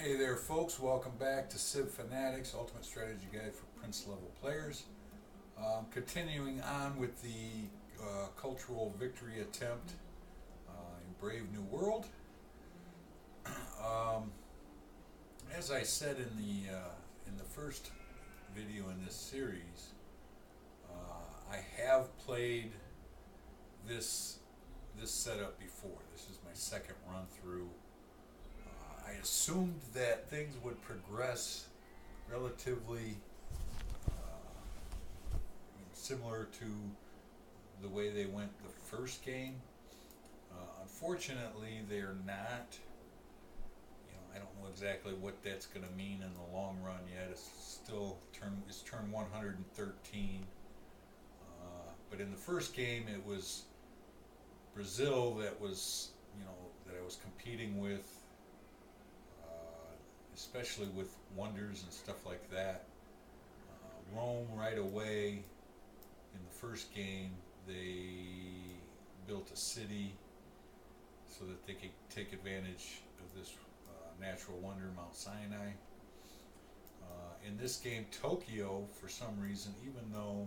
Hey there folks, welcome back to Civ Fanatics, Ultimate Strategy Guide for Prince level players. Continuing on with the cultural victory attempt in Brave New World. As I said in the first video in this series, I have played this setup before. This is my second run through. I assumed that things would progress relatively similar to the way they went the first game. Unfortunately, they're not. I don't know exactly what that's going to mean in the long run yet. It's still turn 113. But in the first game, it was Brazil that was that I was competing with. Especially with wonders and stuff like that. Rome right away in the first game, they built a city so that they could take advantage of this natural wonder, Mount Sinai. In this game, Tokyo, for some reason, even though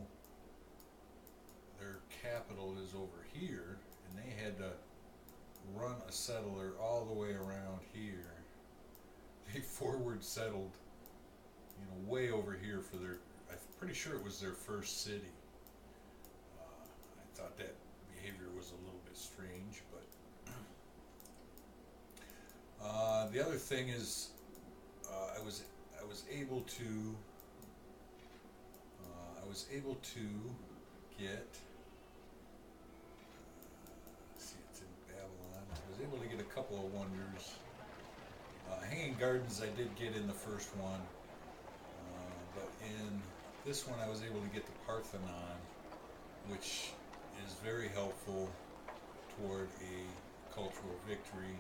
their capital is over here, and they had to run a settler all the way around here, they forward settled, way over here for their. I'm pretty sure it was their first city. I thought that behavior was a little bit strange, but the other thing is, I was able to get. See, it's in Babylon. I was able to get a couple of wonders. Hanging Gardens I did get in the first one, but in this one I was able to get the Parthenon, which is very helpful toward a cultural victory.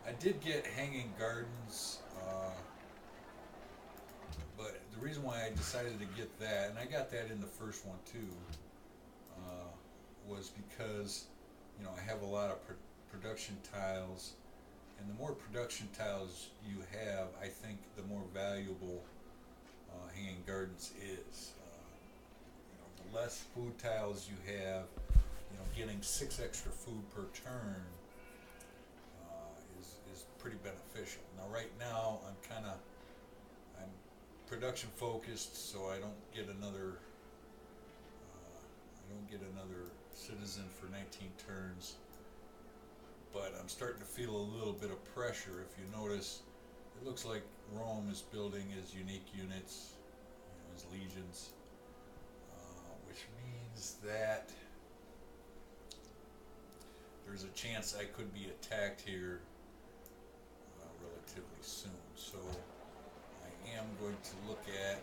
I did get Hanging Gardens, but the reason why I decided to get that, and I got that in the first one too, was because I have a lot of production tiles. And the more production tiles you have, I think the more valuable Hanging Gardens is. The less food tiles you have, getting 6 extra food per turn is pretty beneficial. Now, right now, I'm production focused, so I don't get another citizen for 19 turns. But I'm starting to feel a little bit of pressure. If you notice, it looks like Rome is building his unique units, his legions, which means that there's a chance I could be attacked here relatively soon. So I am going to look at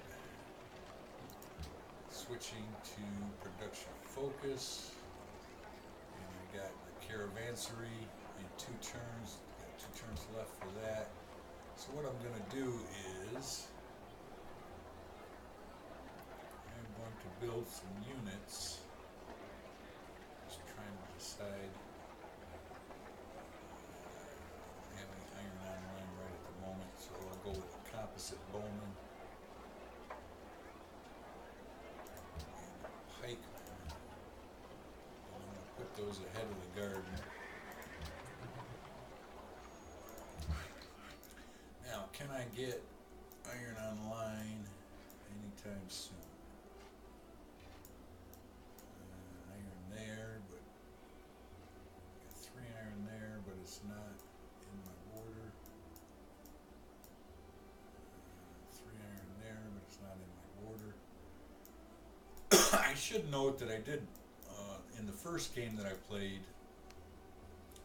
switching to production focus. And I got the Caravansary in 2 turns. Got 2 turns left for that. So what I'm going to do is I'm going to build some units. Just trying to decide. I don't have any iron online right at the moment, so I'll go with the composite bowman and the pikeman. I'm going to put those ahead of the garden. Now, can I get iron online anytime soon? Iron there, but got 3 iron there, but it's not in my border. 3 iron there, but it's not in my border. I should note that I did, in the first game that I played,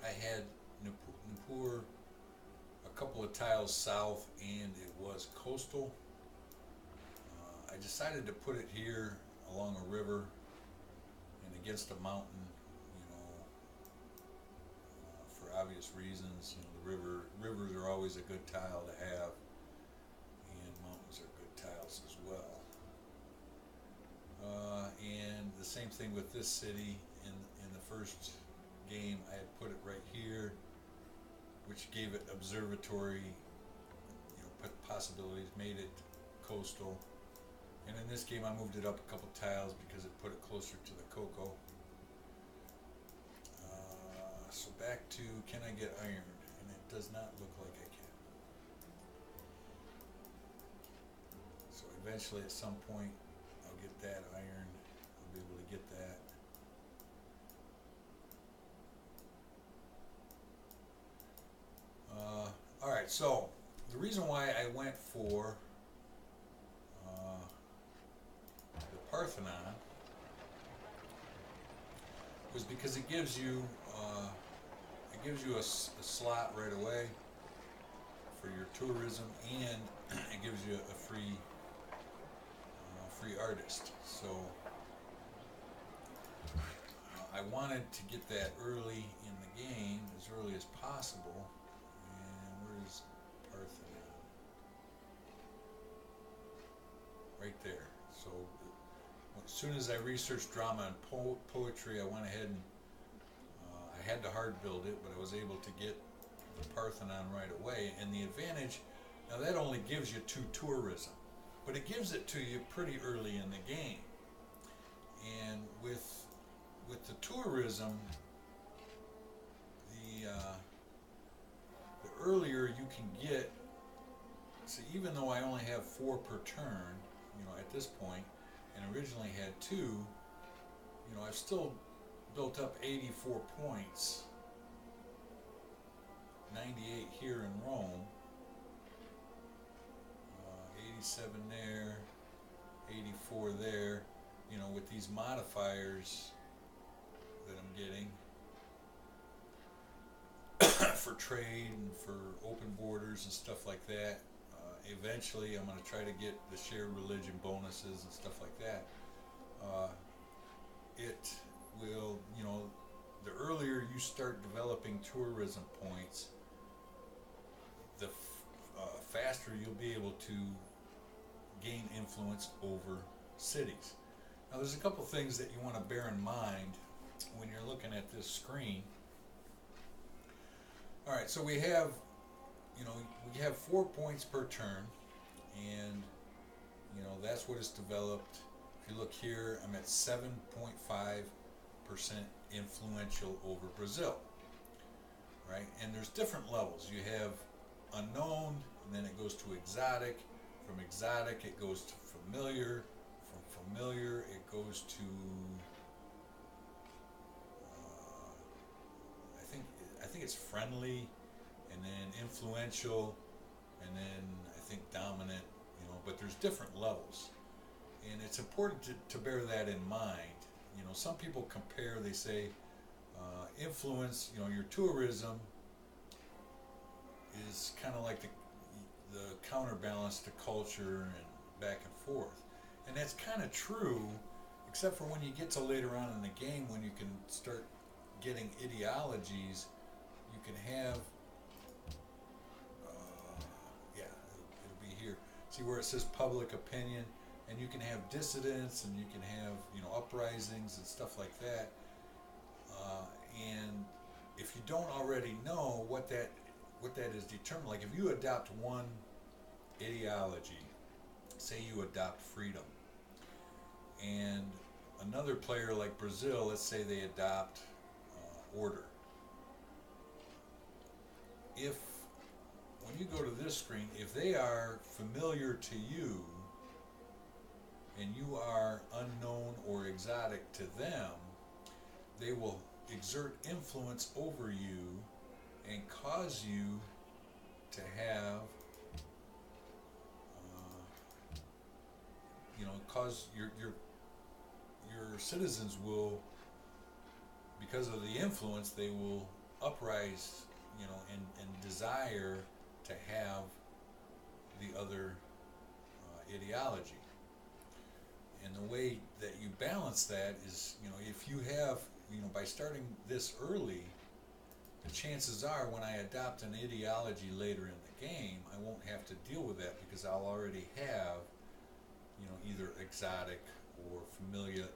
I had Nippur a couple of tiles south, and it was coastal. I decided to put it here along a river and against a mountain, for obvious reasons. The rivers are always a good tile to have, and mountains are good tiles as well. And the same thing with this city. In the first game, I had put it right here, which gave it observatory possibilities, made it coastal. And in this game I moved it up a couple tiles because it put it closer to the cocoa. So back to, can I get iron? And it does not look like I can. So eventually at some point I'll get that iron. I'll be able to get that. Alright, so the reason why I went for the Parthenon was because it gives you a slot right away for your tourism, and it gives you a free artist. So I wanted to get that early in the game, as early as possible. And where's Parthenon? Right there. So as soon as I researched drama and poetry, I went ahead and I had to hard build it, but I was able to get the Parthenon right away. And the advantage, now that only gives you 2 tourism, but it gives it to you pretty early in the game. And with the tourism, the earlier you can get, so even though I only have 4 per turn, at this point, and originally had 2, I've still built up 84 points, 98 here in Rome, 87 there, 84 there, with these modifiers that I'm getting for trade and for open borders and stuff like that. Eventually I'm going to try to get the shared religion bonuses and stuff like that. It will, the earlier you start developing tourism points, the faster you'll be able to gain influence over cities. Now there's a couple things that you want to bear in mind when you're looking at this screen. Alright, so we have 4 points per turn, and that's what is developed. If you look here, I'm at 7.5% influential over Brazil, right? And there's different levels. You have unknown, and then it goes to exotic. From exotic it goes to familiar. From familiar it goes to I think it's friendly, and then influential, and then I think dominant, but there's different levels. And it's important to bear that in mind. Some people compare, they say influence, your tourism is kind of like the counterbalance to culture and back and forth. And that's kind of true, except for when you get to later on in the game, when you can start getting ideologies. You can have, it'll be here. See where it says public opinion, and you can have dissidents, and you can have, uprisings and stuff like that. And if you don't already know what that is determined, like if you adopt one ideology, say you adopt freedom, and another player like Brazil, let's say they adopt order. If, when you go to this screen, if they are familiar to you and you are unknown or exotic to them, they will exert influence over you and cause you to have, cause your citizens will, because of the influence, they will uprise, and desire to have the other ideology. And the way that you balance that is, if you have, by starting this early, the chances are when I adopt an ideology later in the game, I won't have to deal with that because I'll already have, either exotic or familiar,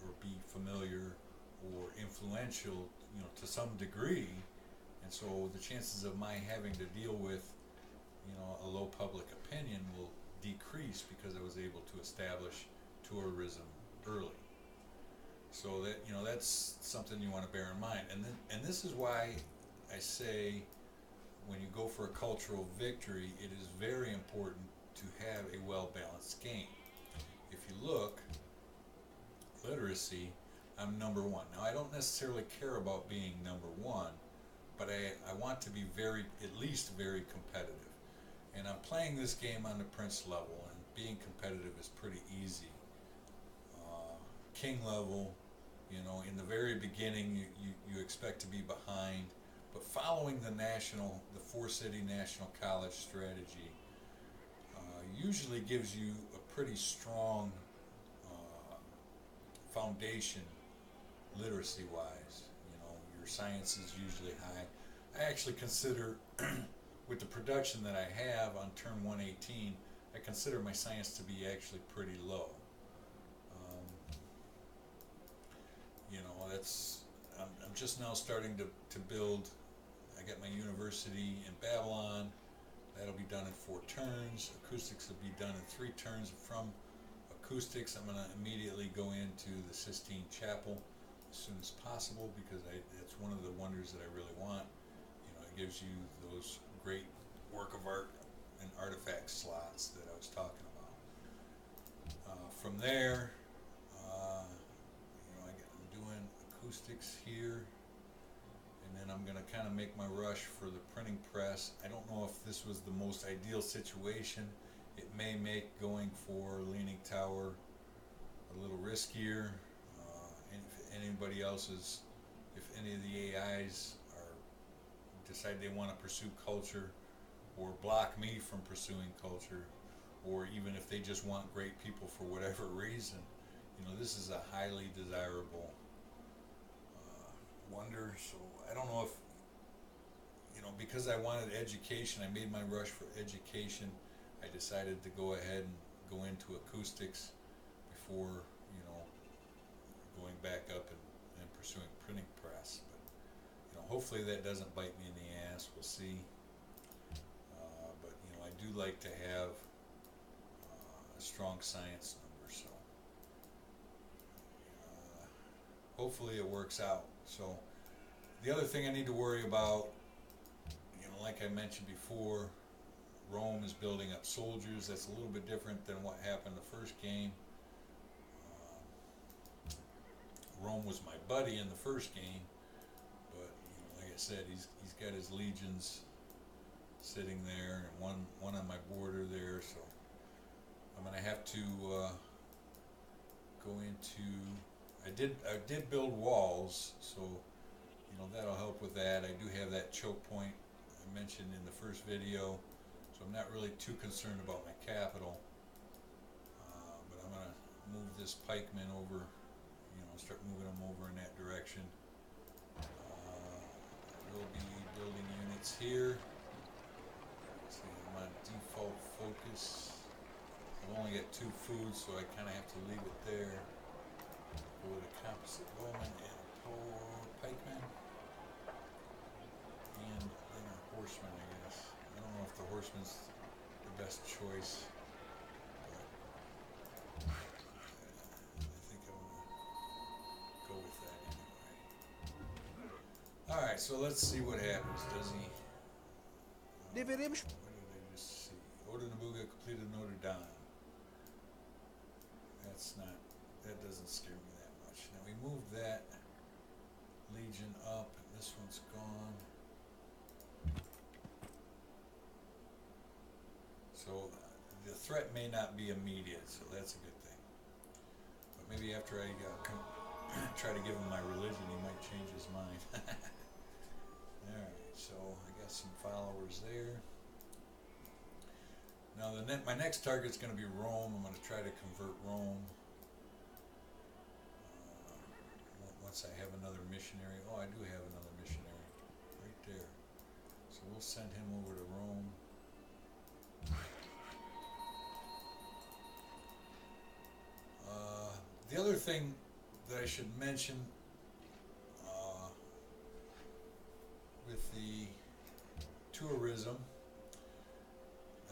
or be familiar or influential, to some degree. And so the chances of my having to deal with a low public opinion will decrease because I was able to establish tourism early. So that that's something you want to bear in mind, and this is why I say when you go for a cultural victory, it is very important to have a well balanced game. If you look, literacy, I'm number one. Now I don't necessarily care about being number one, but I want to be at least very competitive. And I'm playing this game on the Prince level, and being competitive is pretty easy. King level, in the very beginning, you expect to be behind, but following the four-city national college strategy usually gives you a pretty strong foundation literacy-wise. Your science is usually high. I actually consider, with the production that I have on Term 118, I consider my science to be actually pretty low. That's I'm just now starting to build. I got my university in Babylon. That'll be done in 4 turns. Acoustics will be done in 3 turns. From acoustics, I'm going to immediately go into the Sistine Chapel as soon as possible, because it's one of the wonders that I really want. It gives you those great work of art and artifact slots that I was talking about. From there, I'm doing acoustics here, and then I'm going to kind of make my rush for the printing press. I don't know if this was the most ideal situation. It may make going for Leaning Tower a little riskier. And if anybody else's, if any of the AIs decide they want to pursue culture, or block me from pursuing culture, or even if they just want great people for whatever reason, this is a highly desirable wonder. So I don't know if, because I wanted education, I made my rush for education. I decided to go ahead and go into acoustics before, going back up and pursuing printing press. But, hopefully that doesn't bite me in the ass. We'll see. But, I do like to have a strong science number, so hopefully it works out. So the other thing I need to worry about, like I mentioned before, Rome is building up soldiers. That's a little bit different than what happened the first game. Rome was my buddy in the first game, but like I said, he's got his legions sitting there, and one on my border there. So I'm gonna have to go into. I did build walls, so that'll help with that. I do have that choke point I mentioned in the first video, so I'm not really too concerned about my capital. But I'm gonna move this pikeman over. Start moving them over in that direction. We'll be building units here. See, I'm on default focus. I've only got 2 foods, so I kind of have to leave it there. Go with a composite bowman and a pikeman. And then a horseman, I guess. I don't know if the horseman's the best choice. Alright, so let's see what happens. Does he... Deveremos... What did I just see? Oda Nobuga completed Notre Dame. That doesn't scare me that much. Now we move that legion up, and this one's gone. So the threat may not be immediate, so that's a good thing. But maybe after I try to give him my religion, he might change his mind. Alright, so I got some followers there. Now my next target's going to be Rome. I'm going to try to convert Rome. Once I have another missionary. Oh, I do have another missionary right there. So we'll send him over to Rome. The other thing that I should mention with the tourism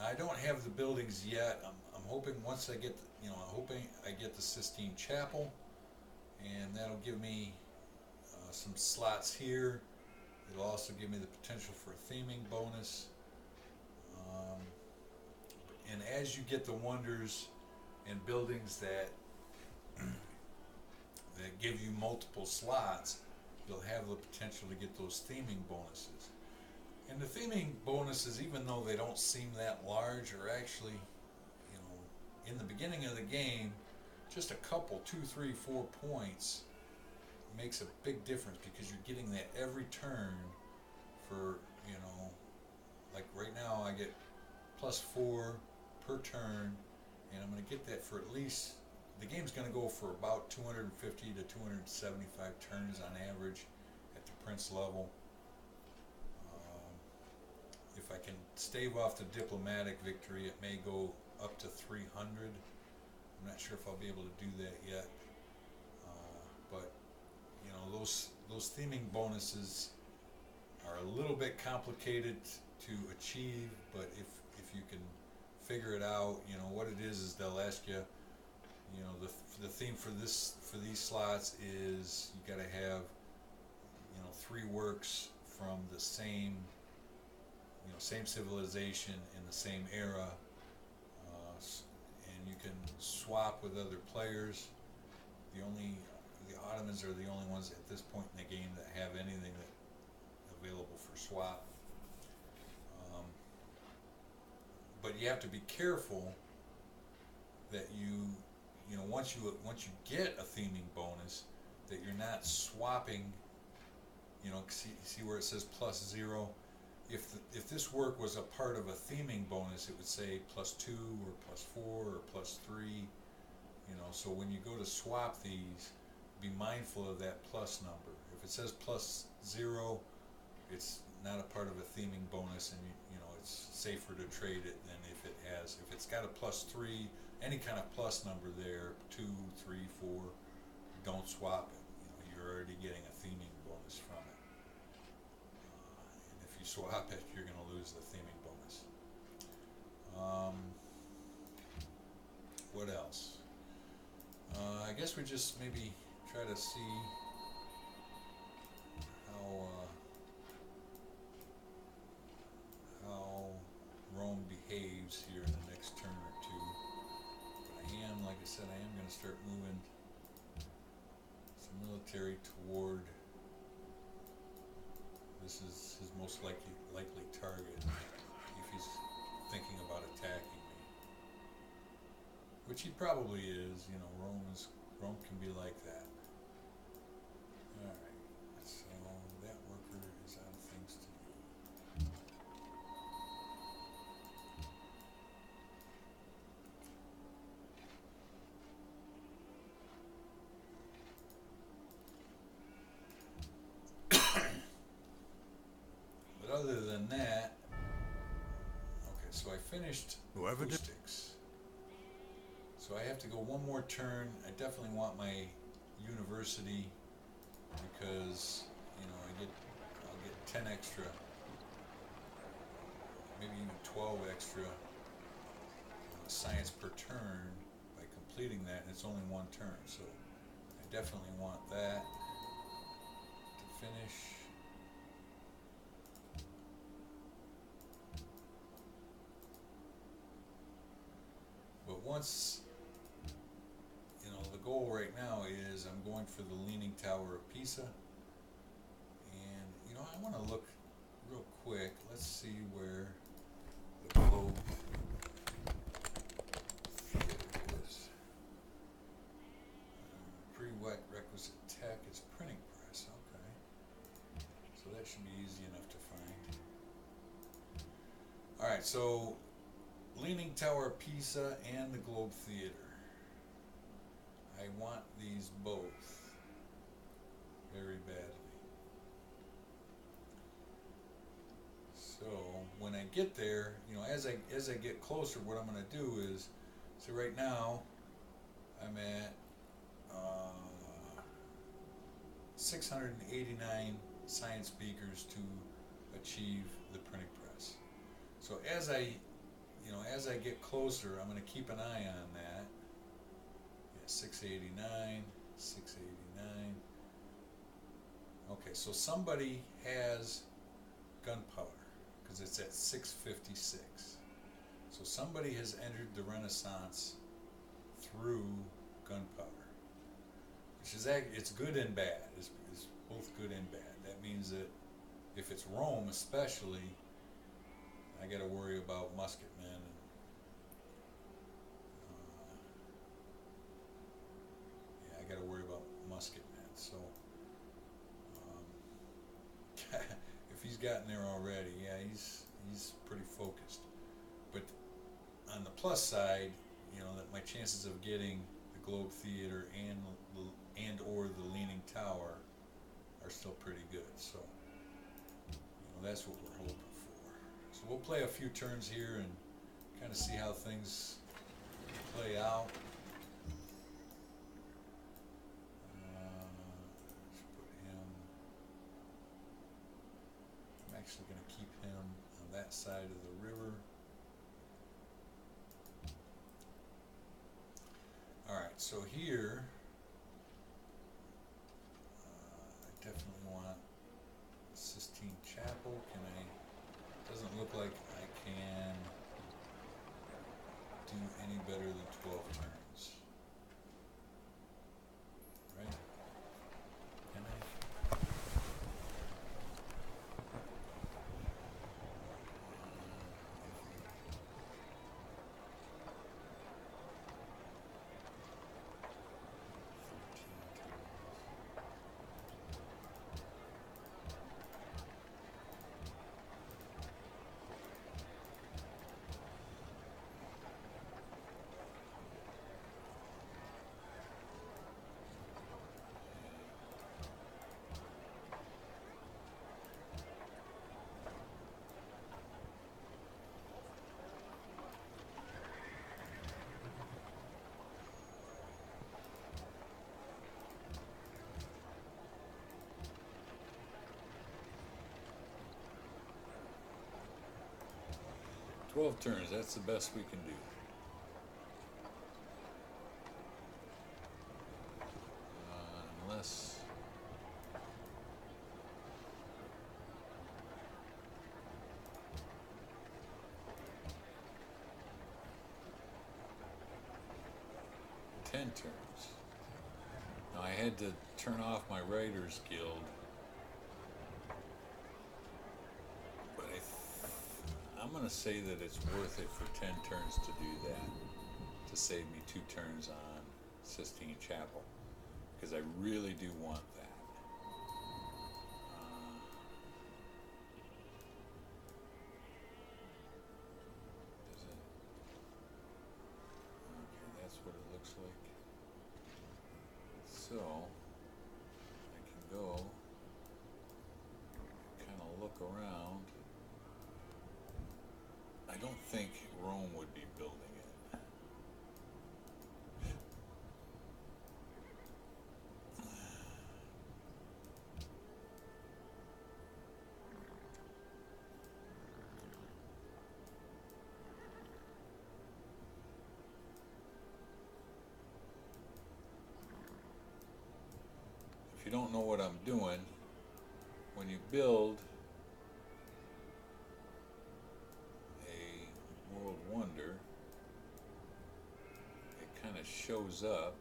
I don't have the buildings yet. I'm hoping once I get, I'm hoping I get the Sistine Chapel, and that'll give me some slots here. It'll also give me the potential for a theming bonus. Um, and as you get the wonders and buildings that that give you multiple slots, you'll have the potential to get those theming bonuses. And the theming bonuses, even though they don't seem that large, are actually, in the beginning of the game, just a couple, 2, 3, 4 points makes a big difference, because you're getting that every turn for, like right now I get +4 per turn, and I'm going to get that for at least, the game's going to go for about 250 to 275 turns on average at the Prince level. If I can stave off the diplomatic victory, it may go up to 300. I'm not sure if I'll be able to do that yet. But those theming bonuses are a little bit complicated to achieve, but if you can figure it out, what it is they'll ask you, the theme for these slots is you got to have 3 works from the same civilization in the same era, and you can swap with other players. The Ottomans are the only ones at this point in the game that have anything that available for swap. But you have to be careful that once you get a theming bonus, that you're not swapping. See where it says +0. If this work was a part of a theming bonus, it would say +2 or +4 or +3. So when you go to swap these, be mindful of that plus number. If it says +0, it's not a part of a theming bonus, and it's safer to trade it than if it's got a +3, any kind of plus number there, 2, 3, 4, don't swap it. You're already getting a theming bonus from it. And if you swap it, you're going to lose the theming bonus. What else? I guess we just maybe try to see how Rome behaves here in the next turn or two. But like I said, I am going to start moving some military toward. This is his most likely target if he's thinking about attacking me, which he probably is. Rome can be like that. All right, so that worker is out of things to do. But other than that, okay, so I finished acoustics. So I have to go one more turn. I definitely want my university, because I'll get 10 extra, maybe even 12 extra science per turn by completing that, and it's only one turn. So I definitely want that to finish. But once, the goal right now is I'm going for the Leaning Tower of Pisa. And, I want to look real quick. Let's see where the globe is. Prerequisite tech is printing press. Okay. So that should be easy enough to find. Alright, so Leaning Tower of Pisa and the Globe Theater. I want these both very badly. So when I get there, as I get closer, what I'm going to do is, so right now I'm at 689 science beakers to achieve the printing press. So as I as I get closer, I'm gonna keep an eye on that. Yeah, 689, 689. Okay, so somebody has gunpowder, because it's at 656. So somebody has entered the Renaissance through gunpowder, which is it's good and bad. It's both good and bad. That means that if it's Rome, especially, I got to worry about musketmen and yeah, I got to worry about musketmen. So if he's gotten there already, yeah, he's pretty focused. But on the plus side, that my chances of getting the Globe Theater and or the Leaning Tower are still pretty good. So that's what we're hoping for. So we'll play a few turns here and kind of see how things play out. Let's put him. I'm actually going to keep him on that side of the river. Alright, so here, I definitely want Sistine Chapel. Doesn't look like I can do any better than 12 turns. Right? Can I? Yeah. 12 turns, that's the best we can do. Unless... turns. Now I had to turn off my Writers Guild, but I'm going to say that it's worth it for 10 turns to do that, to save me 2 turns on Sistine Chapel, because I really do want that. Okay, that's what it looks like. So, I can go, kind of look around. I don't think Rome would be building it. If you don't know what I'm doing, when you build a world wonder, it kind of shows up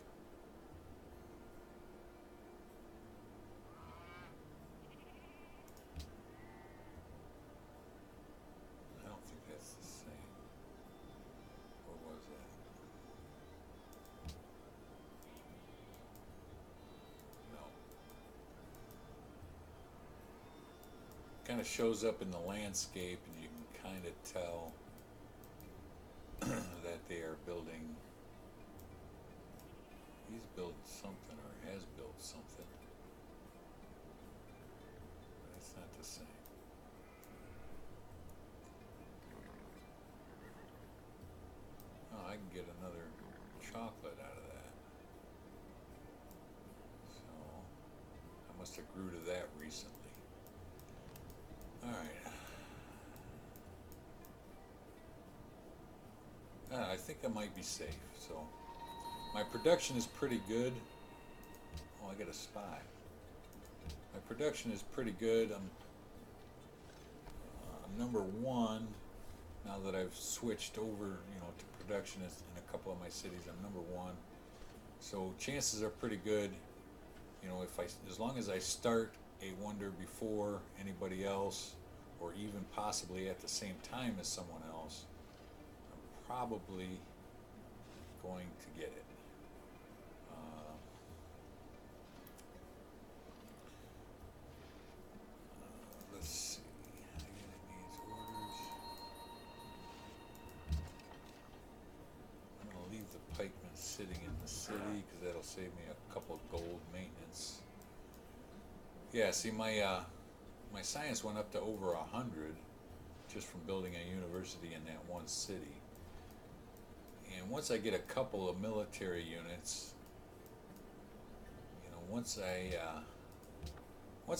I don't think that's the same. Or was that? No. Kind of shows up in the landscape, and you can kind of tell that they are building. He's built something, or has built something. But it's not the same. Oh, I can get another chocolate out of that. So, I must have grew to that recently. Alright. I think I might be safe. So my production is pretty good. Oh, I got a spy. My production is pretty good. I'm number one now that I've switched over, to production in a couple of my cities. I'm number one. So chances are pretty good. If as long as I start a wonder before anybody else, or even possibly at the same time as someone else, I'm probably going to get it. Let's see. Unit needs orders. I'm going to leave the pikemen sitting in the city because that'll save me a couple of gold maintenance. Yeah, see, my science went up to over 100 just from building a university in that one city. And once I get a couple of military units, once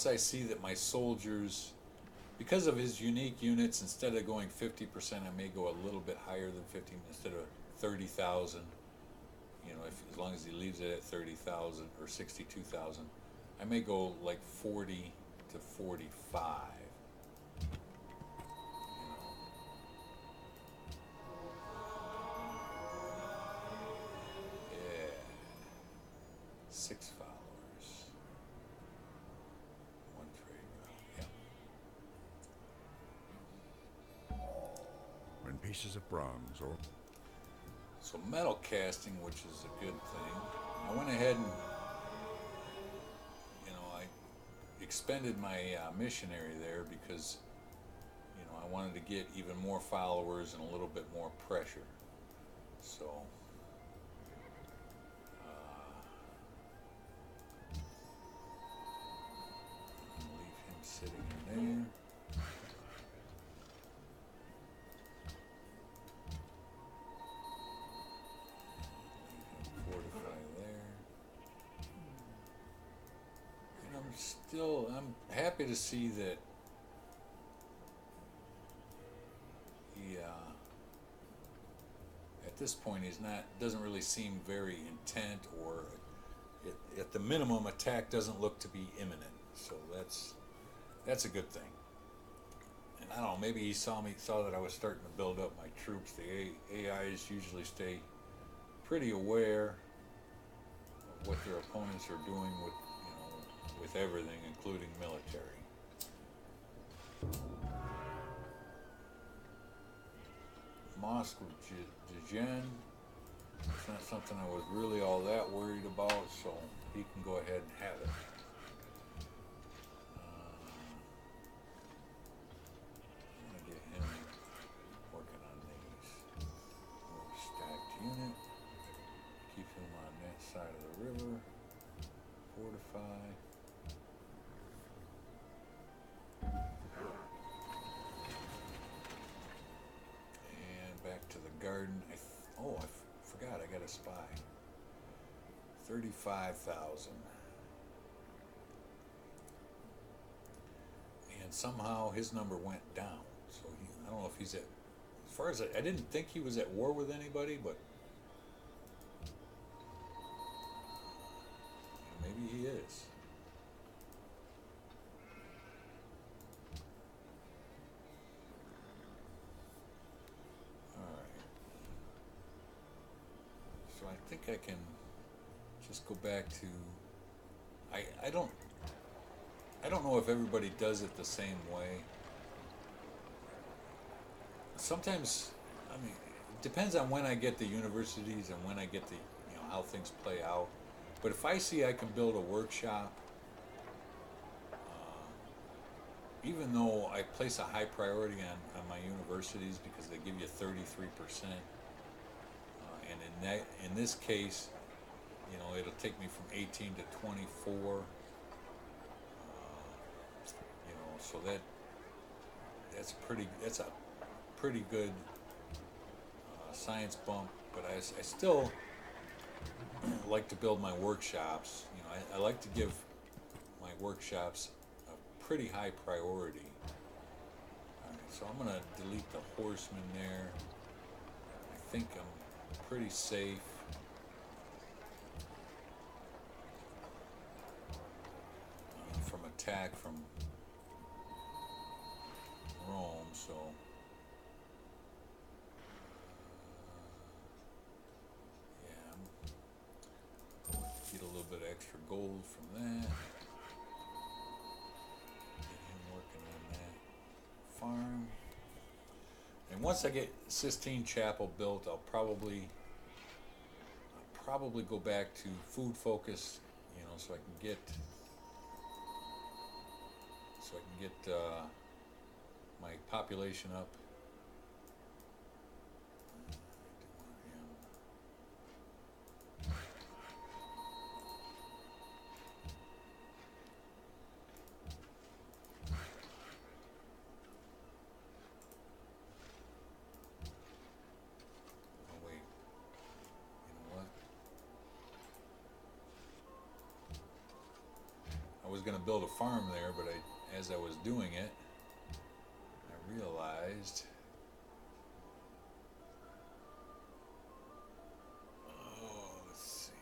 I see that my soldiers, because of his unique units, instead of going 50%, I may go a little bit higher than 50, instead of 30,000. As long as he leaves it at 30,000 or 62,000, I may go like 40 to 45. Yeah, 6 followers, 1 trade route. Yeah. When pieces of bronze or So metal casting, which is a good thing. I went ahead and I expended my missionary there because I wanted to get even more followers and a little bit more pressure. So I'm gonna leave him sitting in there. Fortify there. And I'm happy to see that he, at this point, doesn't really seem very intent, or at the minimum, attack doesn't look to be imminent. So that's a good thing. And I don't know, maybe he saw that I was starting to build up my troops. The AIs usually stay pretty aware of what their opponents are doing with everything, including military. Mosque of Degen. It's not something I was really all that worried about, so he can go ahead and have it. I'm gonna get him working on these. Little stacked unit. Keep him on that side of the river. Fortify. And back to the garden. I forgot I got a spy. 35,000. And somehow his number went down. So I don't know if he's as far as I didn't think he was at war with anybody, but maybe he is. Alright. So I think I can just go back to I don't know if everybody does it the same way. Sometimes, it depends on when I get the universities and when I get how things play out. But if I see I can build a workshop, even though I place a high priority on my universities because they give you 33%, and in this case, it'll take me from 18 to 24. So that's a pretty good science bump. But I still like to build my workshops. I like to give my workshops a pretty high priority. Alright, so I'm gonna delete the horseman there. I think I'm pretty safe. From attack from Rome, so yeah, I'm going to get a little bit of extra gold from that. Get him working on that farm. And once I get Sistine Chapel built, I'll probably go back to food focus, you know, so I can get my population up. Oh wait, you know what? I was going to build a farm there, but as I was doing it, I realized, let's see,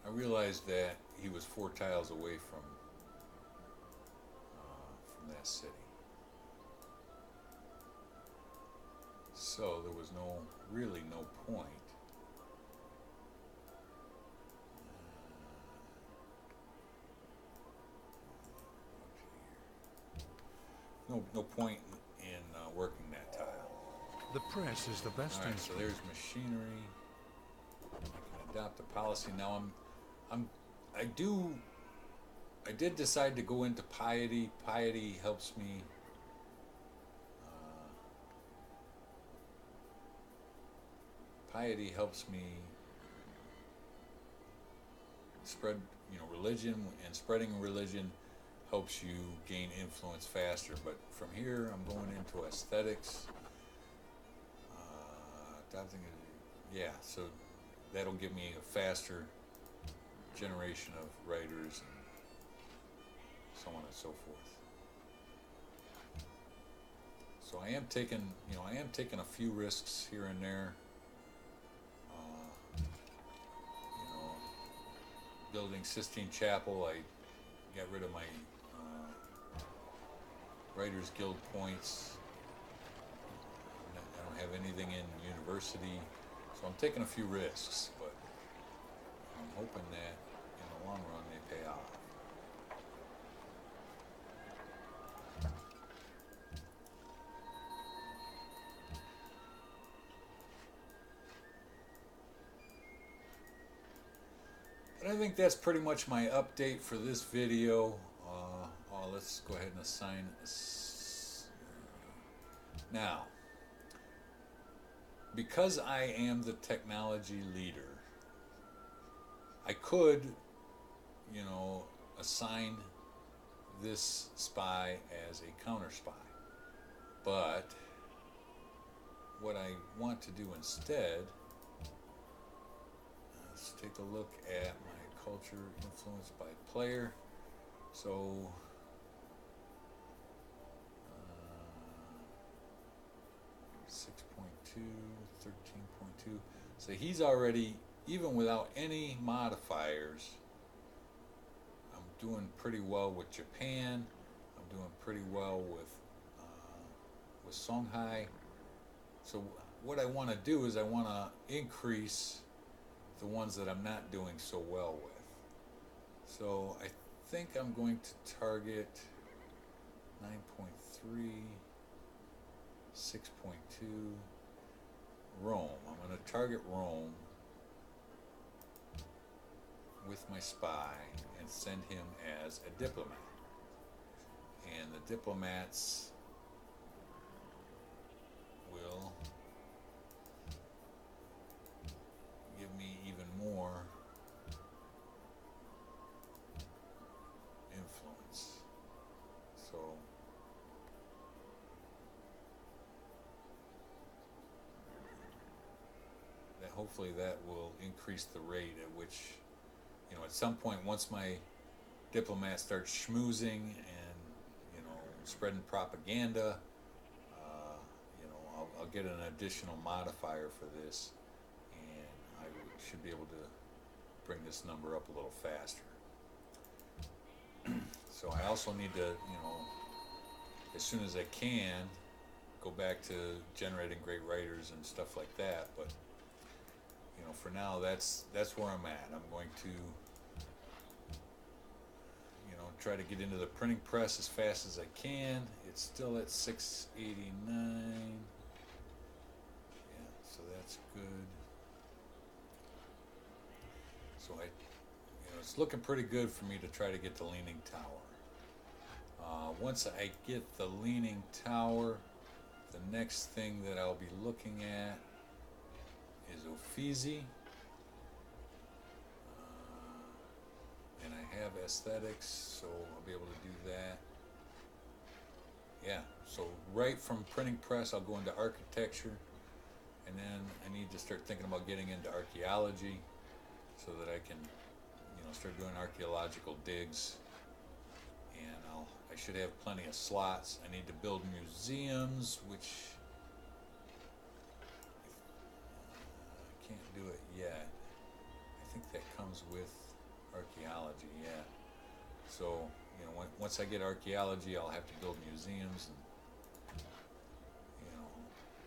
I realized that he was 4 tiles away from that city. So there was really no point. No point in working that tile. The press is the best All right, so instrument. there's machinery. I can adopt a policy now. I did decide to go into piety. Piety helps me. Piety helps me spread, you know, religion, and spreading religion helps you gain influence faster. But from here, I'm going into aesthetics. Adopting yeah, so that'll give me a faster generation of writers and so on and so forth. So I am taking a few risks here and there. Building Sistine Chapel, I got rid of my Writers Guild points. I don't have anything in university, so I'm taking a few risks, but I'm hoping that in the long run they pay off. But I think that's pretty much my update for this video. Let's go ahead and assign now. Because I am the technology leader, I could, you know, assign this spy as a counter spy. But what I want to do instead, let's take a look at my culture influenced by player. So 6.2, 13.2. So he's already, even without any modifiers, I'm doing pretty well with Japan. I'm doing pretty well with Songhai. So what I want to do is I want to increase the ones that I'm not doing so well with. So I think I'm going to target 9.3, 6.2, Rome. I'm going to target Rome with my spy and send him as a diplomat. And the diplomats will give me even more influence. So that hopefully that will increase the rate at which at some point, once my diplomat starts schmoozing and spreading propaganda, I'll get an additional modifier for this, and I should be able to bring this number up a little faster. So I also need to, as soon as I can, go back to generating great writers and stuff like that. But for now, that's where I'm at. I'm going to, try to get into the printing press as fast as I can. It's still at 689. Yeah, so that's good. So it's looking pretty good for me to try to get the Leaning Tower. Once I get the Leaning Tower, the next thing that I'll be looking at is Uffizi. And I have aesthetics, so I'll be able to do that. Yeah, so right from printing press, I'll go into architecture, and then I need to start thinking about getting into archaeology so that I can, start doing archaeological digs. And I should have plenty of slots. I need to build museums, which I can't do it yet. I think that comes with archaeology, yeah. So, once I get archaeology, I'll have to build museums, and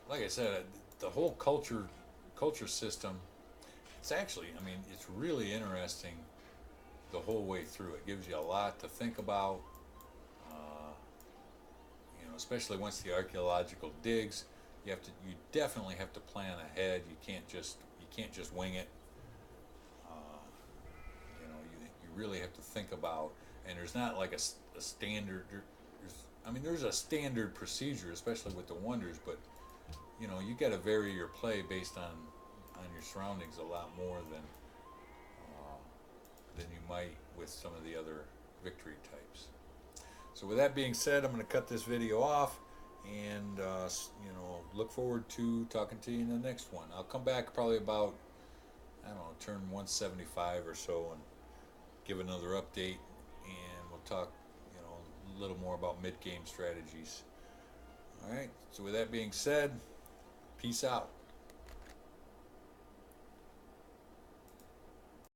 like I said, the whole culture system. It's actually, it's really interesting the whole way through. It gives you a lot to think about. Especially once the archaeological digs, you definitely have to plan ahead. You can't just wing it. You really have to think about, and there's not like a standard. There's a standard procedure, especially with the wonders, but you got to vary your play based on your surroundings a lot more than you might with some of the other victory types. So with that being said, I'm going to cut this video off, and look forward to talking to you in the next one. I'll come back probably about, turn 175 or so, and give another update, and we'll talk a little more about mid-game strategies. All right, so with that being said, peace out.